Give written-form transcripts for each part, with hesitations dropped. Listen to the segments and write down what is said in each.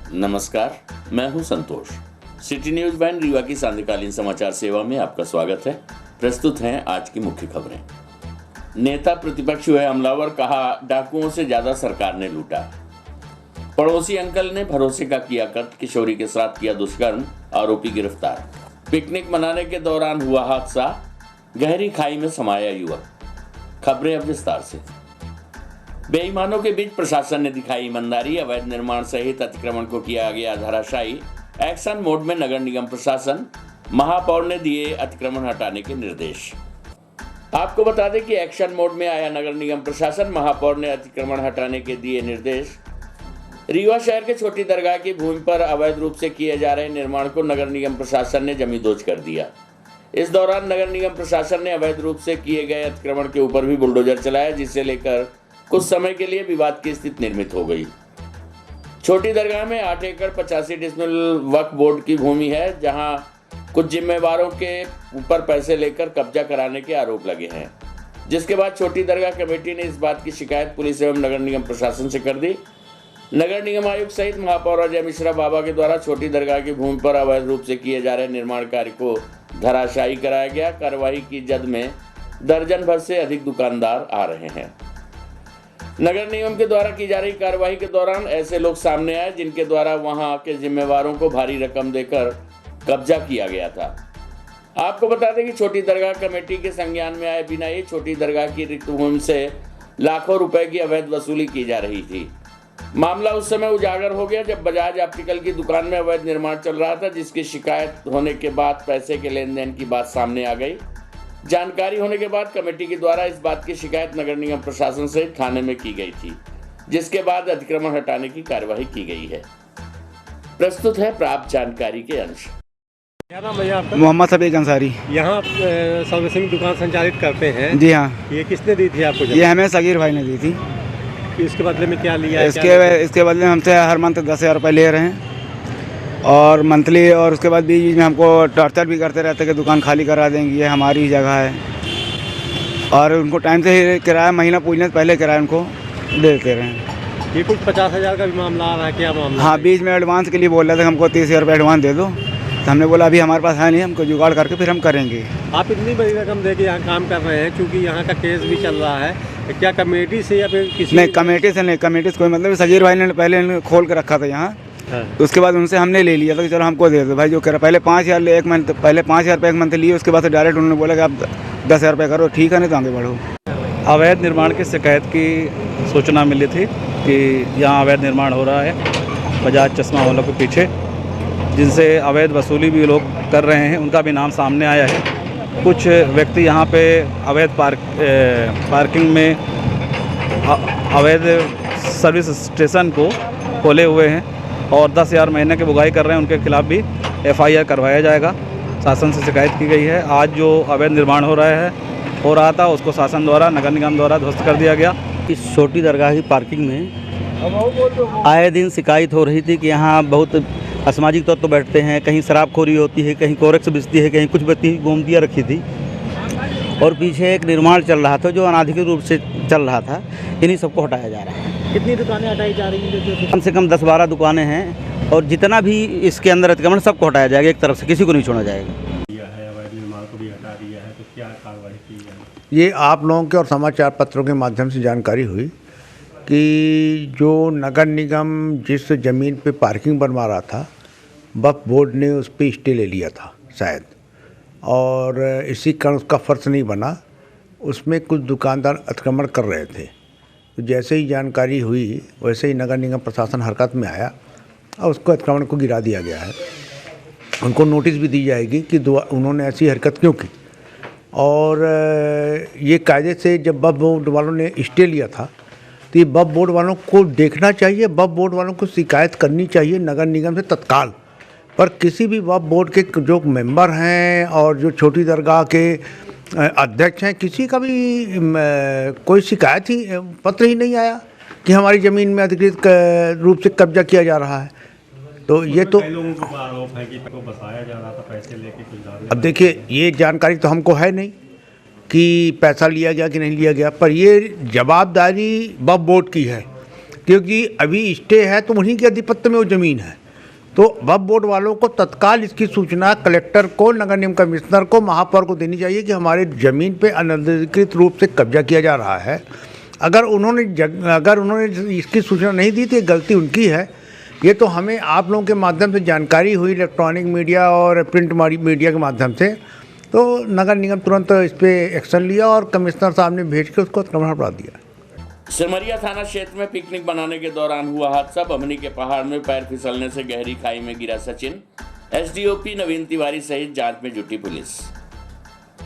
नमस्कार, मैं हूं संतोष। सिटी न्यूज वैन रीवा की सांध्यकालीन समाचार सेवा में आपका स्वागत है। प्रस्तुत हैं आज की मुख्य खबरें। नेता प्रतिपक्ष हुए हमलावर, कहा डाकुओं से ज्यादा सरकार ने लूटा। पड़ोसी अंकल ने भरोसे का किया कत्ल, किशोरी के साथ किया दुष्कर्म, आरोपी गिरफ्तार। पिकनिक मनाने के दौरान हुआ हादसा, गहरी खाई में समाया युवक। खबरें अब विस्तार से। बेईमानों के बीच प्रशासन ने दिखाई ईमानदारी, अवैध निर्माण सहित अतिक्रमण को किया गया धराशायी। एक्शन मोड में नगर निगम प्रशासन, महापौर ने दिए अतिक्रमण हटाने के निर्देश। आपको बता दें कि एक्शन मोड में आया नगर निगम प्रशासन, महापौर ने अतिक्रमण हटाने के दिए निर्देश। रीवा शहर के छोटी दरगाह की भूमि पर अवैध रूप से किए जा रहे निर्माण को नगर निगम प्रशासन ने जमींदोज कर दिया। इस दौरान नगर निगम प्रशासन ने अवैध रूप से किए गए अतिक्रमण के ऊपर भी बुलडोजर चलाया, जिसे लेकर कुछ समय के लिए विवाद की स्थिति निर्मित हो गई। छोटी दरगाह में 8 एकड़ 85 डिसमिल वक्फ बोर्ड की भूमि है, जहां कुछ जिम्मेवारों के ऊपर पैसे लेकर कब्जा कराने के आरोप लगे हैं, जिसके बाद छोटी दरगाह कमेटी ने इस बात की शिकायत पुलिस एवं नगर निगम प्रशासन से कर दी। नगर निगम आयुक्त सहित महापौर अजय मिश्रा बाबा के द्वारा छोटी दरगाह की भूमि पर अवैध रूप से किए जा रहे निर्माण कार्य को धराशायी कराया गया। कार्रवाई की जद में दर्जन भर से अधिक दुकानदार आ रहे हैं। नगर निगम के द्वारा की जा रही कार्रवाई के दौरान ऐसे लोग सामने आए जिनके द्वारा वहां के जिम्मेवारों को भारी रकम देकर कब्जा किया गया था। आपको बता दें कि छोटी दरगाह कमेटी के संज्ञान में आए बिना ही छोटी दरगाह की रिक्त भूमि से लाखों रुपए की अवैध वसूली की जा रही थी। मामला उस समय उजागर हो गया जब बजाज ऑप्टिकल की दुकान में अवैध निर्माण चल रहा था, जिसकी शिकायत होने के बाद पैसे के लेन देन की बात सामने आ गई। जानकारी होने के बाद कमेटी के द्वारा इस बात की शिकायत नगर निगम प्रशासन सहित थाने में की गई थी, जिसके बाद अतिक्रमण हटाने की कार्यवाही की गई है। प्रस्तुत है प्राप्त जानकारी के अंश। क्या नाम भैया आपका? मोहम्मद सफीक अंसारी। यहाँ सर्विसिंग दुकान संचालित करते हैं? जी हाँ। ये किसने दी थी आपको? ये हमें सगीर भाई ने दी थी। इसके बदले में क्या लिया है? इसके बदले में हमसे हर मंथ 10,000 रुपये ले रहे हैं और मंथली, और उसके बाद बीच में हमको टॉर्चर भी करते रहते कि दुकान खाली करा देंगे, ये हमारी ही जगह है। और उनको टाइम से ही किराया, महीना पूछने से पहले किराया उनको दे देते रहे। ये कुछ 50,000 का भी मामला आ रहा है, क्या मामला? हाँ, बीच में एडवांस के लिए बोल रहे थे हमको 30,000 रुपये एडवांस दे दो, तो हमने बोला अभी हमारे पास है नहीं, हमको जुगाड़ करके फिर हम करेंगे। आप इतनी बड़ी रकम दे के यहाँ काम कर रहे हैं, क्योंकि यहाँ का केस भी चल रहा है, क्या कमेटी से या फिर किसी? नहीं, कमेटी से नहीं, कमेटी से कोई मतलब। सगीर भाई ने पहले खोल के रखा था यहाँ, तो उसके बाद उनसे हमने ले लिया था कि चलो हमको दे दो भाई, जो करा। पहले 5,000 ले, एक मंथ पहले 5,000 रुपये एक मंथ लिए, उसके बाद से डायरेक्ट उन्होंने बोला कि आप 10,000 रुपये करो, ठीक है, नहीं तो आगे बढ़ो। अवैध निर्माण की शिकायत की सूचना मिली थी कि यहाँ अवैध निर्माण हो रहा है बजाज चश्मा वालों के पीछे, जिनसे अवैध वसूली भी लोग कर रहे हैं, उनका भी नाम सामने आया है। कुछ व्यक्ति यहाँ पे अवैध पार्किंग में अवैध सर्विस स्टेशन को खोले हुए हैं और 10,000 महीने की बुगाई कर रहे हैं। उनके खिलाफ़ भी FIR करवाया जाएगा। शासन से शिकायत की गई है। आज जो अवैध निर्माण हो रहा था उसको शासन द्वारा, नगर निगम द्वारा ध्वस्त कर दिया गया। इस छोटी दरगाह की पार्किंग में आए दिन शिकायत हो रही थी कि यहाँ बहुत असामाजिक तत्व तो बैठते हैं, कहीं शराबखोरी होती है, कहीं कोरेक्स बिकती है, कहीं कुछ व्यक्ति गोमतियाँ रखी थी, और पीछे एक निर्माण चल रहा था जो अनाधिकृत रूप से चल रहा था। इन्हीं सबको हटाया जा रहा है। कितनी दुकानें हटाई जा रही हैं? कम से कम 10-12 दुकानें हैं, और जितना भी इसके अंदर अतिक्रमण सबको हटाया जाएगा, एक तरफ से किसी को नहीं छोड़ा जाएगा। अवैध निर्माण को भी हटा दिया है, तो क्या कार्रवाई की जाए? ये आप लोगों के और समाचार पत्रों के माध्यम से जानकारी हुई कि जो नगर निगम जिस ज़मीन पे पार्किंग बनवा रहा था, वक्फ बोर्ड ने उस पर स्टे ले लिया था शायद, और इसी कारण उसका फर्श नहीं बना। उसमें कुछ दुकानदार अतिक्रमण कर रहे थे। तो जैसे ही जानकारी हुई वैसे ही नगर निगम प्रशासन हरकत में आया और उसको अतिक्रमण को गिरा दिया गया है। उनको नोटिस भी दी जाएगी कि उन्होंने ऐसी हरकत क्यों की। और ये कायदे से जब वक्फ बोर्ड वालों ने स्टे लिया था, तो ये वक्फ बोर्ड वालों को देखना चाहिए, वक्फ बोर्ड वालों को शिकायत करनी चाहिए नगर निगम से तत्काल। पर किसी भी वक्फ बोर्ड के जो मेंबर हैं और जो छोटी दरगाह के अध्यक्ष हैं, किसी का भी कोई शिकायत ही पत्र ही नहीं आया कि हमारी ज़मीन में अधिकृत रूप से कब्जा किया जा रहा है। तो ये तो लोगों का आरोप है कि बसाया जा रहा था पैसे लेके कुछ। अब देखिए, ये जानकारी तो हमको है नहीं कि पैसा लिया गया कि नहीं लिया गया, पर ये जवाबदारी वक्फ बोर्ड की है क्योंकि अभी स्टे है तो उन्हीं के अधिपत्य में वो ज़मीन है। तो वक्फ बोर्ड वालों को तत्काल इसकी सूचना कलेक्टर को, नगर निगम कमिश्नर को, महापौर को देनी चाहिए कि हमारे ज़मीन पे अनधिकृत रूप से कब्जा किया जा रहा है। अगर उन्होंने इसकी सूचना नहीं दी तो ये गलती उनकी है। ये तो हमें आप लोगों के माध्यम से जानकारी हुई, इलेक्ट्रॉनिक मीडिया और प्रिंट मीडिया के माध्यम से, तो नगर निगम तुरंत इस पर एक्शन लिया और कमिश्नर साहब ने भेज के उसको अतिक्रमण हटा दिया। सिमरिया थाना क्षेत्र में पिकनिक बनाने के दौरान हुआ हादसा। बमनी के पहाड़ में पैर फिसलने से गहरी खाई में गिरा सचिन। एसडीओपी नवीन तिवारी सहित जांच में जुटी पुलिस।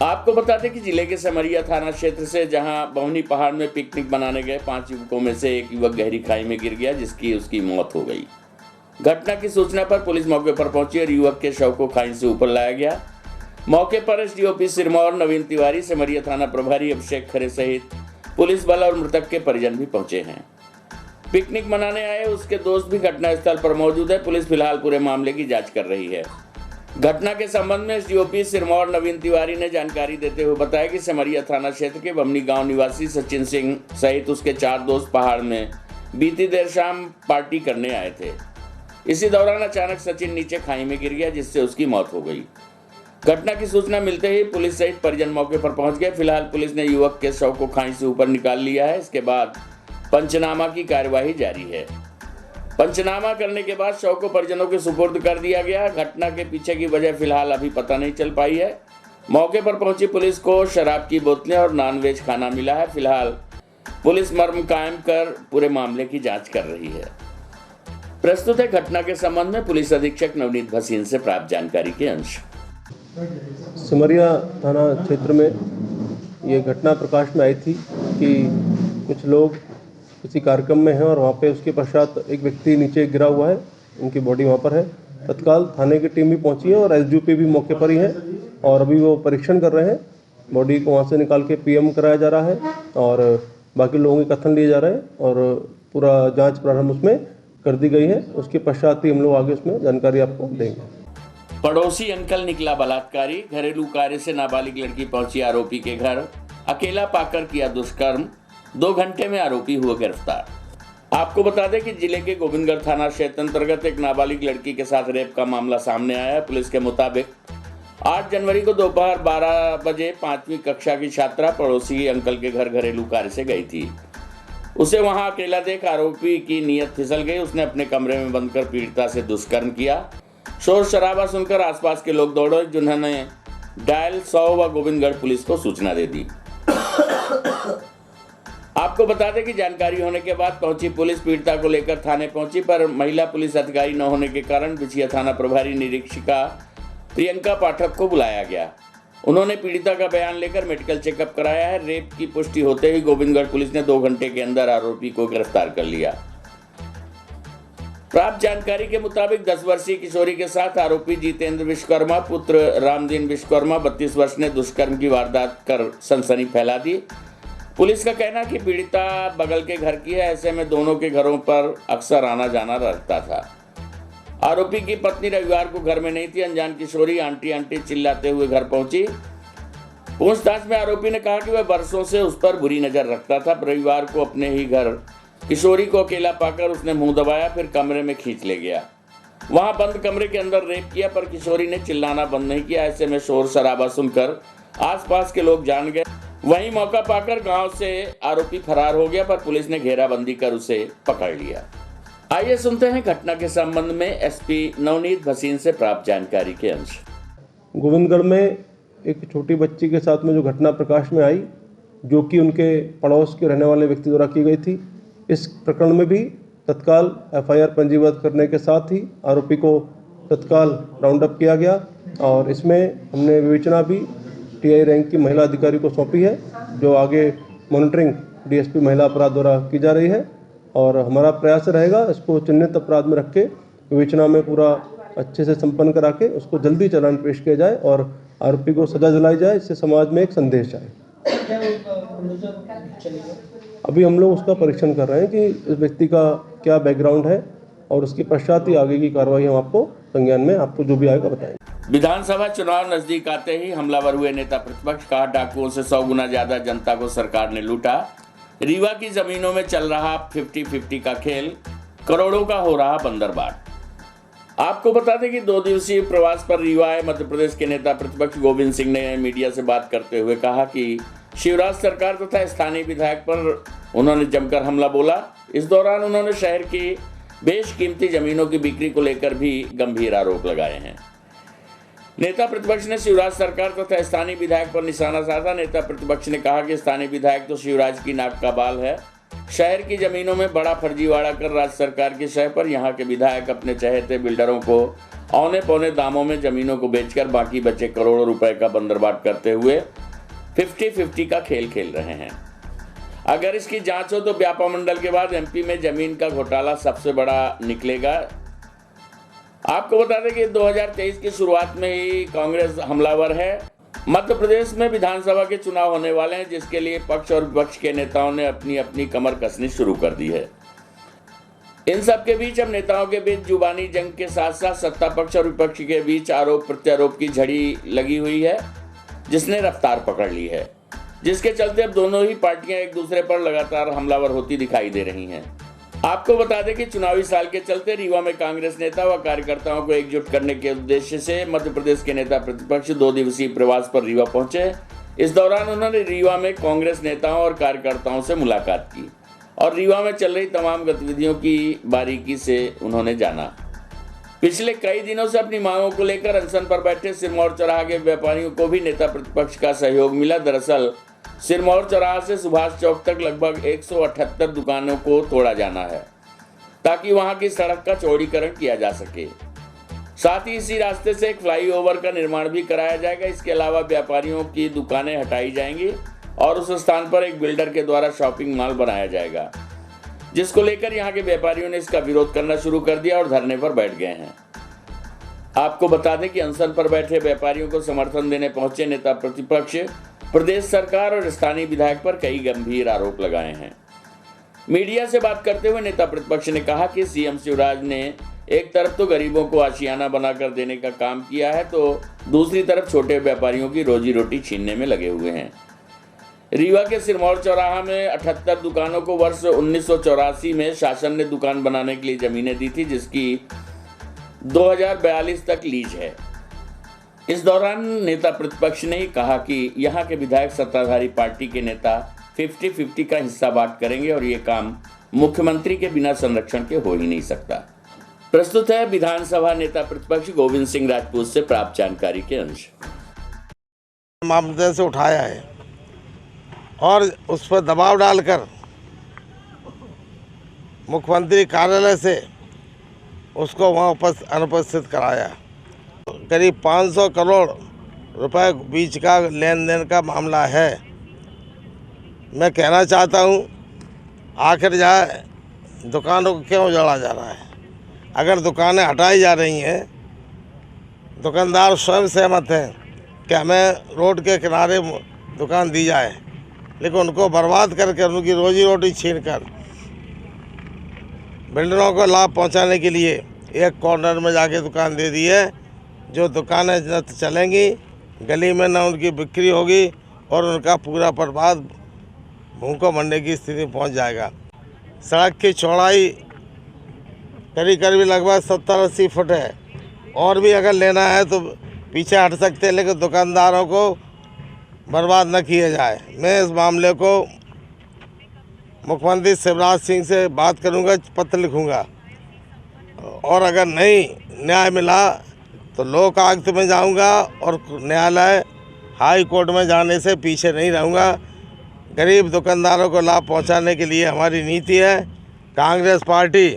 आपको बता दें कि जिले के सिमरिया थाना क्षेत्र से जहां बमनी पहाड़ में पिकनिक बनाने गए 5 युवकों में से एक युवक गहरी खाई में गिर गया, जिसकी उसकी मौत हो गई। घटना की सूचना पर पुलिस मौके पर पहुंची और युवक के शव को खाई से ऊपर लाया गया। मौके पर एसडीओपी सिरमौर नवीन तिवारी, सिमरिया थाना प्रभारी अभिषेक खरे सहित पुलिस बल और मृतक के परिजन भी पहुंचे हैं। पिकनिक मनाने आए उसके दोस्त भी घटनास्थल पर मौजूद है। पुलिस फिलहाल पूरे मामले की जांच कर रही है। घटना के संबंध में एसडीओपी सिरमौर नवीन तिवारी ने जानकारी देते हुए बताया कि सिमरिया थाना क्षेत्र के बमनी गांव निवासी सचिन सिंह सहित उसके 4 दोस्त पहाड़ में बीती देर शाम पार्टी करने आए थे। इसी दौरान अचानक सचिन नीचे खाई में गिर गया, जिससे उसकी मौत हो गई। घटना की सूचना मिलते ही पुलिस सहित परिजन मौके पर पहुंच गए। फिलहाल पुलिस ने युवक के शव को खाई से ऊपर निकाल लिया है। इसके बाद पंचनामा की कार्यवाही जारी है। पंचनामा करने के बाद शव को परिजनों के सुपुर्द कर दिया गया। घटना के पीछे की वजह फिलहाल अभी पता नहीं चल पाई है। मौके पर पहुंची पुलिस को शराब की बोतलें और नॉनवेज खाना मिला है। फिलहाल पुलिस मर्म कायम कर पूरे मामले की जाँच कर रही है। प्रस्तुत है घटना के संबंध में पुलिस अधीक्षक नवनीत भसीन से प्राप्त जानकारी के अंश। सिमरिया थाना क्षेत्र में ये घटना प्रकाश में आई थी कि कुछ लोग किसी कार्यक्रम में हैं और वहाँ पे उसके पश्चात एक व्यक्ति नीचे गिरा हुआ है, उनकी बॉडी वहाँ पर है। तत्काल थाने की टीम भी पहुँची है और एसडीओपी भी मौके पर ही है और अभी वो परीक्षण कर रहे हैं। बॉडी को वहाँ से निकाल के पीएम कराया जा रहा है और बाकी लोगों के कथन लिए जा रहे हैं और पूरा जाँच प्रारंभ उसमें कर दी गई है। उसके पश्चात ही हम लोग आगे उसमें जानकारी आपको देंगे। पड़ोसी अंकल निकला बलात्कारी। घरेलू कार्य से नाबालिग लड़की पहुंची आरोपी के घर, अकेला पाकर किया दुष्कर्म। 2 घंटे में आरोपी हुआ गिरफ्तार। आपको बता दें कि जिले के गोविंदगढ़ थाना क्षेत्र अंतर्गत एक नाबालिग लड़की के साथ रेप का मामला सामने आया है। पुलिस के मुताबिक 8 जनवरी को दोपहर 12 बजे 5वीं कक्षा की छात्रा पड़ोसी अंकल के घर घरेलू कार्य से गई थी। उसे वहां अकेला देख आरोपी की नीयत फिसल गई। उसने अपने कमरे में बंद कर पीड़िता से दुष्कर्म किया। शोर शराबा सुनकर आसपास के लोग दौड़े, जिन्होंने डायल 100 व गोविंदगढ़ पुलिस को सूचना दे दी। आपको बता दें कि जानकारी होने के बाद पहुंची पुलिस पीड़िता को लेकर थाने पहुंची, पर महिला पुलिस अधिकारी न होने के कारण बिछिया थाना प्रभारी निरीक्षिका प्रियंका पाठक को बुलाया गया। उन्होंने पीड़िता का बयान लेकर मेडिकल चेकअप कराया है। रेप की पुष्टि होते ही गोविंदगढ़ पुलिस ने 2 घंटे के अंदर आरोपी को गिरफ्तार कर लिया। प्राप्त जानकारी के मुताबिक 10 वर्षीय किशोरी के साथ आरोपी जितेंद्र विश्वकर्मा पुत्र रामदीन विश्वकर्मा 32 वर्ष ने दुष्कर्म की वारदात कर सनसनी फैला दी। पुलिस का कहना कि पीड़िता बगल के घर की है, ऐसे में दोनों के घरों पर अक्सर आना जाना रहता था। आरोपी की पत्नी रविवार को घर में नहीं थी। अनजान किशोरी आंटी आंटी चिल्लाते हुए घर पहुंची। पूछताछ में आरोपी ने कहा कि वह बरसों से उस पर बुरी नजर रखता था। रविवार को अपने ही घर किशोरी को अकेला पाकर उसने मुंह दबाया, फिर कमरे में खींच ले गया। वहां बंद कमरे के अंदर रेप किया, पर किशोरी ने चिल्लाना बंद नहीं किया। ऐसे में शोर शराबा सुनकर आसपास के लोग जान गए। वहीं मौका पाकर गांव से आरोपी फरार हो गया, पर पुलिस ने घेराबंदी कर उसे पकड़ लिया। आइए सुनते हैं घटना के संबंध में एसपी नवनीत भसीन से प्राप्त जानकारी के अंश। गोविंदगढ़ में एक छोटी बच्ची के साथ में जो घटना प्रकाश में आई, जो कि उनके पड़ोस के रहने वाले व्यक्ति द्वारा की गई थी, इस प्रकरण में भी तत्काल एफआईआर पंजीबद्ध करने के साथ ही आरोपी को तत्काल राउंड अप किया गया और इसमें हमने विवेचना भी टीआई रैंक की महिला अधिकारी को सौंपी है, जो आगे मॉनिटरिंग डीएसपी महिला अपराध द्वारा की जा रही है। और हमारा प्रयास रहेगा इसको चिन्हित अपराध में रख के विवेचना में पूरा अच्छे से संपन्न करा के उसको जल्दी चालान पेश किया जाए और आरोपी को सजा दिलाई जाए। इससे समाज में एक संदेश जाए। अभी हम लोग उसका परीक्षण कर रहे हैं कि इस व्यक्ति का क्या बैकग्राउंड है और उसके पश्चात ही आगे की कार्रवाई हम आपको संज्ञान में आपको जो भी आएगा बताएंगे। विधानसभा चुनाव नजदीक आते ही हमलावर हुए नेता प्रतिपक्ष। कहा, डाकुओं से 100 गुना ज्यादा जनता को सरकार ने लूटा। रीवा की जमीनों में चल रहा 50-50 का खेल, करोड़ों का हो रहा बंदरबाट। आपको बता दें कि 2 दिवसीय प्रवास पर रीवा आए मध्य प्रदेश के नेता प्रतिपक्ष गोविंद सिंह ने मीडिया से बात करते हुए कहा कि शिवराज सरकार तथा स्थानीय विधायक पर उन्होंने जमकर हमला बोला। इस दौरान उन्होंने शहर की बेशकीमती जमीनों की बिक्री को लेकर भी गंभीर आरोप लगाए हैं। नेता प्रतिपक्ष ने शिवराज सरकार तथा स्थानीय विधायक पर निशाना साधा। नेता प्रतिपक्ष ने कहा कि स्थानीय विधायक तो शिवराज की नाक का बाल है। शहर की जमीनों में बड़ा फर्जीवाड़ा कर राज्य सरकार की शह पर यहाँ के विधायक अपने चहेते बिल्डरों को औने पौने दामों में जमीनों को बेचकर बाकी बचे करोड़ों रुपए का बंदरबाट करते हुए 50-50 का खेल खेल रहे हैं। अगर इसकी जांच हो तो व्यापा मंडल के बाद एमपी में जमीन का घोटाला सबसे बड़ा निकलेगा। आपको बता दें कि 2023 की शुरुआत में ही कांग्रेस हमलावर है। मध्य प्रदेश में विधानसभा के चुनाव होने वाले हैं, जिसके लिए पक्ष और विपक्ष के नेताओं ने अपनी अपनी कमर कसनी शुरू कर दी है। इन सब के बीच अब नेताओं के बीच जुबानी जंग के साथ साथ सत्ता पक्ष और विपक्ष के बीच आरोप प्रत्यारोप की झड़ी लगी हुई है, जिसने रफ्तार पकड़ ली है, जिसके चलते अब दोनों ही पार्टियां एक दूसरे पर लगातार हमलावर होती दिखाई दे रही हैं। आपको बता दें कि चुनावी साल के चलते रीवा में कांग्रेस नेता व कार्यकर्ताओं को एकजुट करने के उद्देश्य से मध्य प्रदेश के नेता प्रतिपक्ष 2 दिवसीय प्रवास पर रीवा पहुंचे। इस दौरान उन्होंने रीवा में कांग्रेस नेताओं और कार्यकर्ताओं से मुलाकात की और रीवा में चल रही तमाम गतिविधियों की बारीकी से उन्होंने जाना। पिछले कई दिनों से अपनी मांगों को लेकर अनशन पर बैठे सिरमौर चौराहा के व्यापारियों को भी नेता प्रतिपक्ष का सहयोग मिला। दरअसल सिरमौर चौराहा से सुभाष चौक तक लगभग 178 दुकानों को तोड़ा जाना है, ताकि वहां की सड़क का चौड़ीकरण किया जा सके। साथ ही इसी रास्ते से एक फ्लाईओवर का निर्माण भी कराया जाएगा। इसके अलावा व्यापारियों की दुकानें हटाई जाएंगी और उस स्थान पर एक बिल्डर के द्वारा शॉपिंग मॉल बनाया जाएगा, जिसको लेकर यहाँ के व्यापारियों ने इसका विरोध करना शुरू कर दिया और धरने पर बैठ गए हैं। आपको बता दें कि अनशन पर बैठे व्यापारियों को समर्थन देने पहुंचे नेता प्रतिपक्ष प्रदेश सरकार और स्थानीय विधायक पर कई गंभीर आरोप लगाए हैं। मीडिया से बात करते हुए नेता प्रतिपक्ष ने कहा कि सीएम शिवराज ने एक तरफ तो गरीबों को आशियाना बनाकर देने का काम किया है, तो दूसरी तरफ छोटे व्यापारियों की रोजी रोटी छीनने में लगे हुए हैं। रीवा के सिरमौर चौराहा में 78 दुकानों को वर्ष 1984 में शासन ने दुकान बनाने के लिए जमीनें दी थी, जिसकी 2042 तक लीज है। इस दौरान नेता प्रतिपक्ष ने कहा कि यहाँ के विधायक सत्ताधारी पार्टी के नेता 50-50 का हिस्सा बांट करेंगे और ये काम मुख्यमंत्री के बिना संरक्षण के हो ही नहीं सकता। प्रस्तुत है विधानसभा नेता प्रतिपक्ष गोविंद सिंह राजपूत से प्राप्त जानकारी के अंश। मामले से उठाया है और उस पर दबाव डालकर मुख्यमंत्री कार्यालय से उसको वहाँ अनुपस्थित कराया। करीब 500 करोड़ रुपए बीच का लेन देन का मामला है। मैं कहना चाहता हूँ, आखिर जाए दुकानों को क्यों उजाड़ा जा रहा है? अगर दुकानें हटाई जा रही हैं, दुकानदार स्वयं सहमत हैं कि हमें रोड के किनारे दुकान दी जाए, लेकिन उनको बर्बाद करके उनकी रोजी रोटी छीनकर बिल्डरों को लाभ पहुंचाने के लिए एक कॉर्नर में जाके दुकान दे दी है। जो दुकानें न चलेंगी, गली में न उनकी बिक्री होगी और उनका पूरा परिवार भूखों मरने की स्थिति पहुंच जाएगा। सड़क की चौड़ाई करीब लगभग 70-80 फुट है और भी अगर लेना है तो पीछे हट सकते हैं, लेकिन दुकानदारों को बर्बाद न किया जाए। मैं इस मामले को मुख्यमंत्री शिवराज सिंह से बात करूंगा, पत्र लिखूंगा और अगर नहीं न्याय मिला तो लोक आयुक्त में जाऊंगा और न्यायालय हाई कोर्ट में जाने से पीछे नहीं रहूंगा। गरीब दुकानदारों को लाभ पहुंचाने के लिए हमारी नीति है। कांग्रेस पार्टी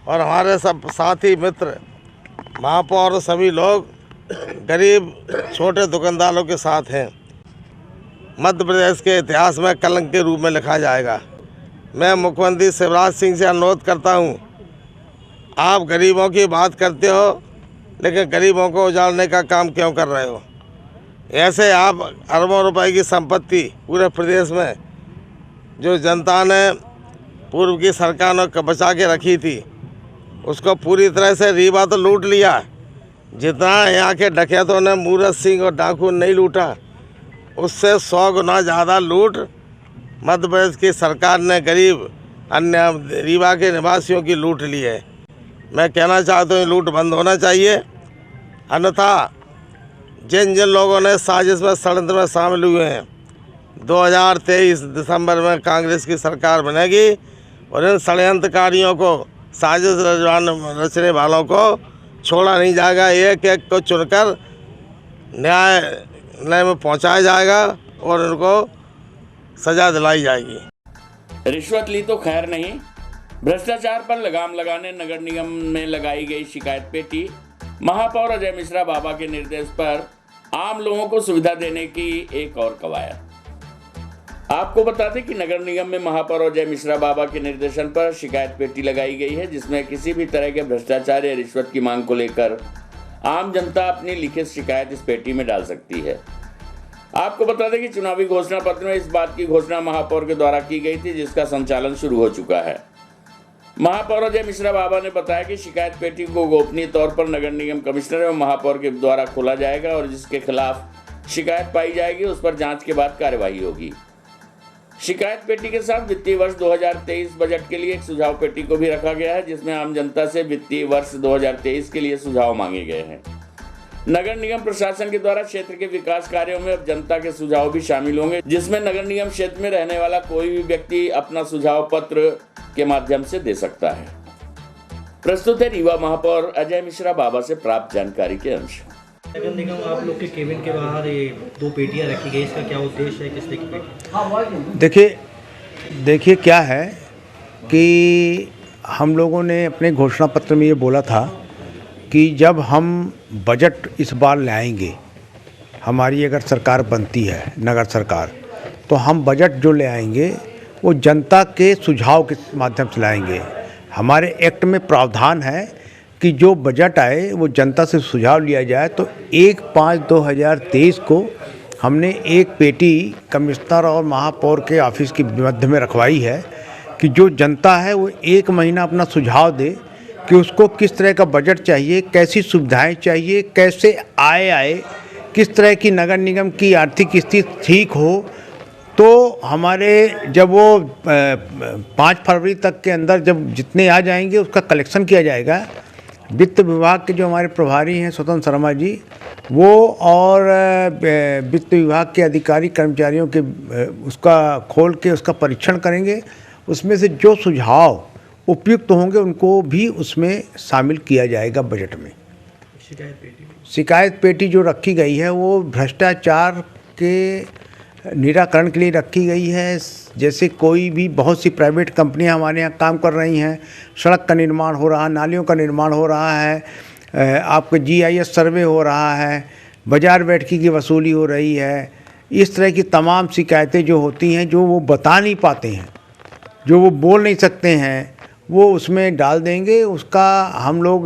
और हमारे सब साथी मित्र, महापौर और सभी लोग गरीब छोटे दुकानदारों के साथ हैं। मध्य प्रदेश के इतिहास में कलंक के रूप में लिखा जाएगा। मैं मुख्यमंत्री शिवराज सिंह से अनुरोध करता हूं, आप गरीबों की बात करते हो लेकिन गरीबों को उजाड़ने का काम क्यों कर रहे हो? ऐसे आप अरबों रुपए की संपत्ति पूरे प्रदेश में जो जनता ने पूर्व की सरकार ने बचा के रखी थी, उसको पूरी तरह से रीवा तो लूट लिया। जितना यहाँ के डकैतों ने मूरत सिंह और डाकू नहीं लूटा, उससे 100 गुना ज़्यादा लूट मध्य प्रदेश की सरकार ने गरीब अन्य रीवा के निवासियों की लूट ली है। मैं कहना चाहता हूँ लूट बंद होना चाहिए, अन्यथा जिन जिन लोगों ने साजिश में षड्यंत्र में शामिल हुए हैं 2023 दिसंबर में कांग्रेस की सरकार बनेगी और इन षड्यंत्रकारियों को साजिश रचने वालों को छोड़ा नहीं जाएगा। एक एक को चुनकर न्यायालय में पहुंचाया जाएगा और उनको सजा दिलाई जाएगी। रिश्वत ली तो खैर नहीं, भ्रष्टाचार पर लगाम लगाने नगर निगम में लगाई गई शिकायत पेटी, महापौर अजय मिश्रा बाबा के निर्देश पर आम लोगों को सुविधा देने की एक और कवायद। आपको बता दें कि नगर निगम में महापौर अजय मिश्रा बाबा के निर्देशन पर शिकायत पेटी लगाई गई है, जिसमें किसी भी तरह के भ्रष्टाचार या रिश्वत की मांग को लेकर आम जनता अपनी लिखित शिकायत इस पेटी में डाल सकती है। आपको बता दें कि चुनावी घोषणा पत्र में इस बात की घोषणा महापौर के द्वारा की गई थी, जिसका संचालन शुरू हो चुका है। महापौर अजय मिश्रा बाबा ने बताया कि शिकायत पेटी को गोपनीय तौर पर नगर निगम कमिश्नर एवं महापौर के द्वारा खोला जाएगा और जिसके खिलाफ शिकायत पाई जाएगी उस पर जांच के बाद कार्यवाही होगी। शिकायत पेटी के साथ वित्तीय वर्ष 2023 बजट के लिए एक सुझाव पेटी को भी रखा गया है, जिसमें आम जनता से वित्तीय वर्ष 2023 के लिए सुझाव मांगे गए हैं। नगर निगम प्रशासन के द्वारा क्षेत्र के विकास कार्यों में अब जनता के सुझाव भी शामिल होंगे, जिसमें नगर निगम क्षेत्र में रहने वाला कोई भी व्यक्ति अपना सुझाव पत्र के माध्यम से दे सकता है। प्रस्तुत है रीवा महापौर अजय मिश्रा बाबा से प्राप्त जानकारी के अंश। नगर निगम आप लोग के केबिन के बाहर ये 2 पेटियां रखी गई, इसका क्या उद्देश्य है, किस तरह की पेटी? देखिए क्या है कि हम लोगों ने अपने घोषणा पत्र में ये बोला था कि जब हम बजट इस बार लाएंगे, हमारी अगर सरकार बनती है नगर सरकार, तो हम बजट जो ले आएंगे वो जनता के सुझाव के माध्यम से लाएंगे। हमारे एक्ट में प्रावधान है कि जो बजट आए वो जनता से सुझाव लिया जाए। तो 1/5/2023 को हमने एक पेटी कमिश्नर और महापौर के ऑफिस के मध्य में रखवाई है कि जो जनता है वो 1 महीना अपना सुझाव दे कि उसको किस तरह का बजट चाहिए, कैसी सुविधाएं चाहिए, कैसे आए, किस तरह की नगर निगम की आर्थिक स्थिति ठीक हो। तो हमारे जब वो 5 फरवरी तक के अंदर जब जितने आ जाएंगे उसका कलेक्शन किया जाएगा। वित्त विभाग के जो हमारे प्रभारी हैं स्वतंत्र शर्मा जी, वो और वित्त विभाग के अधिकारी कर्मचारियों के उसका खोल के उसका परीक्षण करेंगे। उसमें से जो सुझाव उपयुक्त होंगे उनको भी उसमें शामिल किया जाएगा बजट में। शिकायत पेटी जो रखी गई है वो भ्रष्टाचार के निराकरण के लिए रखी गई है। जैसे कोई भी बहुत सी प्राइवेट कंपनियां हमारे यहाँ काम कर रही हैं, सड़क का निर्माण हो रहा है, नालियों का निर्माण हो रहा है, आपका GIS सर्वे हो रहा है, बाजार बैठकी की वसूली हो रही है। इस तरह की तमाम शिकायतें जो होती हैं, जो वो बता नहीं पाते हैं, जो वो बोल नहीं सकते हैं, वो उसमें डाल देंगे। उसका हम लोग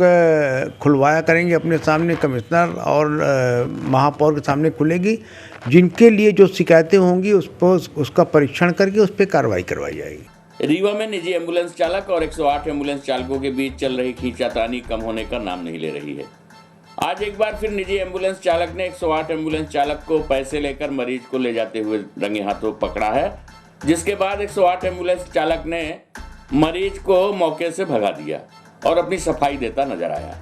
खुलवाया करेंगे अपने सामने, कमिश्नर और महापौर के सामने खुलेगी। जिनके लिए जो शिकायतें होंगी उस पर उसका परीक्षण करके उस पर कार्रवाई करवाई जाएगी। रीवा में निजी एम्बुलेंस चालक और 108 एम्बुलेंस चालकों के बीच चल रही खींचातानी कम होने का नाम नहीं ले रही है। आज एक बार फिर निजी एम्बुलेंस चालक ने 108 एम्बुलेंस चालक को पैसे लेकर मरीज को ले जाते हुए रंगे हाथों पकड़ा है, जिसके बाद 108 एम्बुलेंस चालक ने मरीज को मौके से भगा दिया और अपनी सफाई देता नजर आया।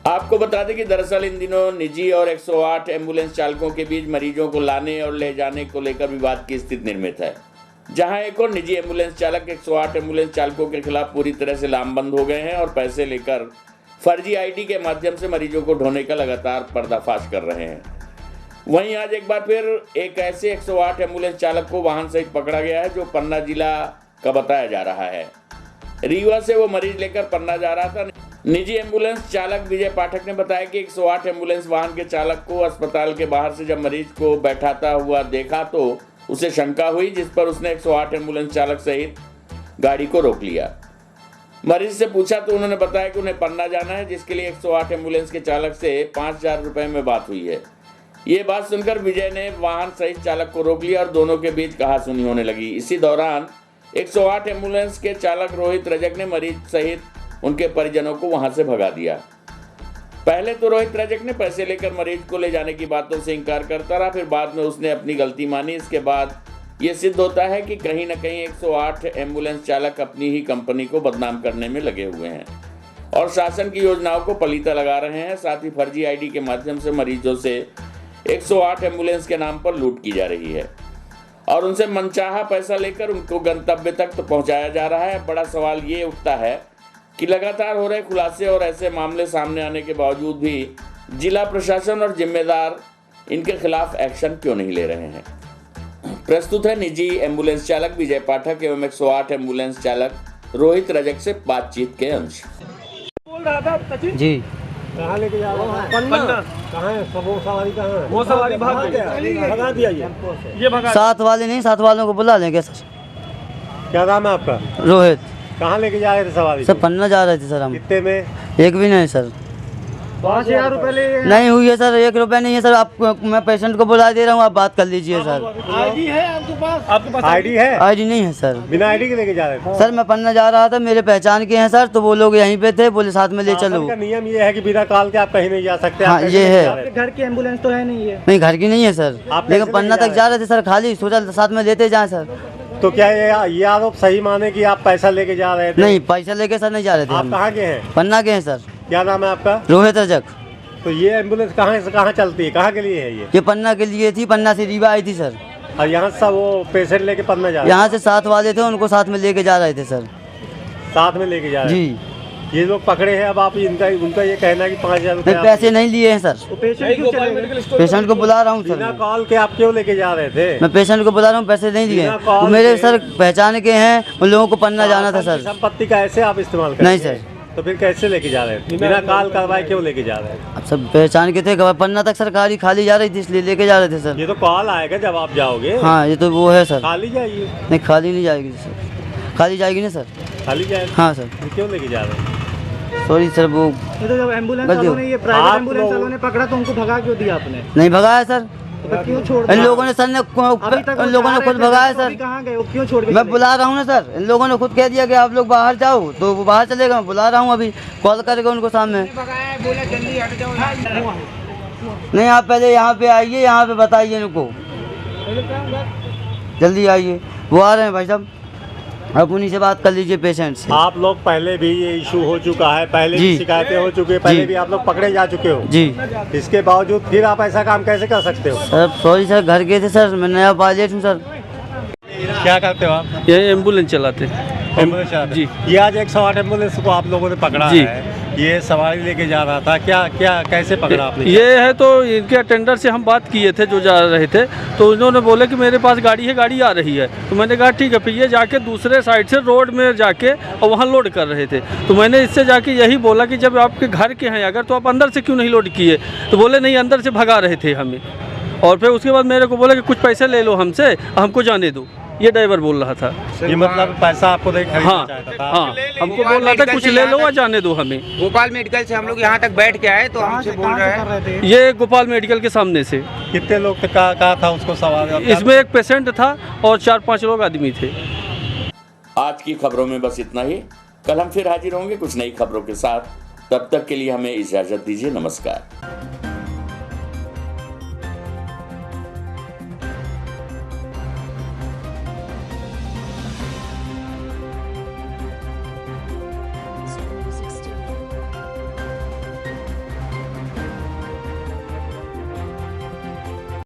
आपको बता दें कि दरअसल इन दिनों निजी और 108 एम्बुलेंस चालकों के बीच मरीजों को लाने और ले जाने को लेकर विवाद की स्थिति निर्मित है, जहां एक और निजी एम्बुलेंस चालक 108 एम्बुलेंस चालकों के खिलाफ पूरी तरह से लामबंद हो गए हैं और पैसे लेकर फर्जी ID के माध्यम से मरीजों को ढोने का लगातार पर्दाफाश कर रहे हैं। वहीं आज एक बार फिर एक ऐसे 108 एम्बुलेंस चालक को वाहन सहित पकड़ा गया है जो पन्ना जिला का बताया जा रहा है। रीवा से वो मरीज लेकर पन्ना जा रहा था। निजी एम्बुलेंस चालक विजय पाठक ने बताया कि 108 एम्बुलेंस वाहन के चालक को अस्पताल के बाहर से जब मरीज को बैठाता हुआ देखा तो उसे शंका हुई, जिस पर उसने 108 एम्बुलेंस चालक सहित गाड़ी को रोक लिया। मरीज से पूछा तो उन्होंने बताया कि उन्हें पन्ना जाना है, जिसके लिए 108 एम्बुलेंस के चालक से 5000 रुपए में बात हुई है। ये बात सुनकर विजय ने वाहन सहित चालक को रोक लिया और दोनों के बीच कहासुनी होने लगी। इसी दौरान 108 एम्बुलेंस के चालक रोहित रजक ने मरीज सहित उनके परिजनों को वहां से भगा दिया। पहले तो रोहित रजक ने पैसे लेकर मरीज को ले जाने की बातों से इनकार करता रहा, फिर बाद में उसने अपनी गलती मानी। इसके बाद ये सिद्ध होता है कि कहीं न कहीं 108 एम्बुलेंस चालक अपनी ही कंपनी को बदनाम करने में लगे हुए हैं और शासन की योजनाओं को पलीता लगा रहे हैं। साथ ही फर्जी आईडी के माध्यम से मरीजों से 108 एम्बुलेंस के नाम पर लूट की जा रही है और उनसे मनचाहा पैसा लेकर उनको गंतव्य तक तो पहुंचाया जा रहा है। बड़ा सवाल ये उठता है कि लगातार हो रहे खुलासे और ऐसे मामले सामने आने के बावजूद भी जिला प्रशासन और जिम्मेदार इनके खिलाफ एक्शन क्यों नहीं ले रहे हैं। प्रस्तुत है निजी एम्बुलेंस चालक विजय पाठक एवं 108 एम्बुलेंस चालक रोहित रजक से बातचीत के अंश। जी कहाँ लेके जा रहा है? पन्ना कहाँ है? सब वो सवारी कहाँ है? वो सवारी भाग गया, भगा दिया ये भगा। साथ वाले नहीं, साथ वालों को बुला लेंगे सर। क्या नाम है आपका? रोहित। कहाँ लेके जा रहे थे सवारी? सर पन्ना जा रहे थे सर हम। कितने में? एक भी नहीं सर। 5000 रुपये ले नहीं हुई है सर, 1 रुपया नहीं है सर। आप मैं पेशेंट को बुला दे रहा हूँ, आप बात कर लीजिए सर। आईडी है आपके पास? आपके पास आईडी है? आईडी नहीं है सर। बिना आईडी के लेके जा रहे थे? सर मैं पन्ना जा रहा था, मेरे पहचान के हैं सर, तो वो लोग यहीं पे थे, बोले साथ में ले चलो। का नियम ये है कि बिना कॉल के आप कहीं नहीं जा सकते। हाँ ये है। घर की एम्बुलेंस तो है नहीं है? नहीं घर की नहीं है सर, लेकिन पन्ना तक जा रहे थे सर, खाली सोचा साथ में लेते जाए सर। तो क्या ये आरोप सही माने कि आप पैसा लेके जा रहे थे? नहीं पैसा लेके सर नहीं जा रहे थे। आप कहाँ के हैं? पन्ना के हैं सर। क्या नाम है आपका? रोहित रजक। तो ये एम्बुलेंस कहाँ से कहाँ चलती है, कहाँ के लिए है ये पन्ना के लिए थी, पन्ना से रीवा आई थी सर। और यहाँ से वो पेशेंट लेके पन्ना जा रहे? यहाँ से साथ वाले थे, उनको साथ में लेके जा रहे थे सर। साथ में लेके जा रहे जी। ये लोग पकड़े हैं, अब आप उनका ये कहना है कि 5000 रुपये पैसे नहीं लिए हैं सर। पेशेंट को बुला रहा हूँ सर। बिना कॉल के आप क्यों लेके जा रहे थे? मैं पेशेंट को बुला रहा हूँ, पैसे नहीं लिए हैं। मेरे सर पहचान के हैं, उन लोगों को पन्ना जाना था सर। संपत्ति का ऐसे आप इस्तेमाल करते? नहीं सर। तो फिर कैसे लेके जा रहे हैं? बिना कॉल करवाए क्यों लेके जा रहे हैं? अब सब पहचान के थे, पन्ना तक सरकारी खाली जा रही थी, इसलिए लेके जा रहे थे सर। ये तो कॉल आएगा जब आप जाओगे। हाँ ये तो वो है सर। खाली जाइए। नहीं खाली नहीं जाएगी सर, खाली जाएगी ना सर। खाली जाएगी? हाँ सर। क्यों लेके जा रहे हैं? सॉरी सर, वो ये तो जब एम्बुलेंस वालों ने, ये प्राइवेट एम्बुलेंस वालों ने पकड़ा तो उनको भगा क्यों दिया आपने? नहीं भगाया सर, तो क्यों छोड़ इन लोगों ने सर ने इन लोगों ने खुद भगाया सर। कहाँ गए, क्यों छोड़ के? मैं बुला रहा हूँ ना सर, इन लोगों ने खुद कह दिया कि आप लोग बाहर जाओ, तो वो बाहर चले गए। मैं बुला रहा हूँ, अभी कॉल करेगा उनको सामने। नहीं आप पहले यहाँ पे आइए, यहाँ पे बताइए इनको, जल्दी आइए। वो आ रहे हैं भाई साहब, आप उन्हीं से बात कर लीजिए पेशेंट से। आप लोग पहले भी ये इशू हो चुका है, पहले भी शिकायतें हो चुकी है, पहले भी आप लोग पकड़े जा चुके हो जी। इसके बावजूद फिर आप ऐसा काम कैसे कर सकते हो? सर सॉरी सर, घर गए थे सर, मैं नया पायलट हूँ सर। क्या करते हो आप? ये एम्बुलेंस चलाते एम्बुलेंस चलाते जी। ये आज 108 एम्बुलेंस को आप लोगों ने पकड़ा जी। है, ये सवारी लेके जा रहा था, क्या कैसे पकड़ा आपने? ये है तो इनके अटेंडर से हम बात किए थे जो जा रहे थे, तो उन्होंने बोला कि मेरे पास गाड़ी है, गाड़ी आ रही है। तो मैंने कहा ठीक है। फिर ये जाके दूसरे साइड से रोड में जाके और वहाँ लोड कर रहे थे। तो मैंने इससे जाके यही बोला कि जब आपके घर के हैं अगर, तो आप अंदर से क्यों नहीं लोड किए? तो बोले नहीं, अंदर से भगा रहे थे हमें। और फिर उसके बाद मेरे को बोला कि कुछ पैसे ले लो हमसे, हमको जाने दो। ये ड्राइवर बोल रहा था। ये मतलब पैसा आपको नहीं खरीदना हाँ चाहता था? हाँ, हमको बोल रहा था कुछ ले लो और जाने दो हमें। गोपाल मेडिकल से हम लोग यहाँ तक बैठ के आए तो हमसे बोल रहे हैं। ये गोपाल मेडिकल के सामने से। कितने लोग कहा था उसको सवाल? इसमें एक पेशेंट था और 4-5 लोग आदमी थे। आज की खबरों में बस इतना ही। कल हम फिर हाजिर होंगे कुछ नई खबरों के साथ। तब तक के लिए हमें इजाजत दीजिए। नमस्कार।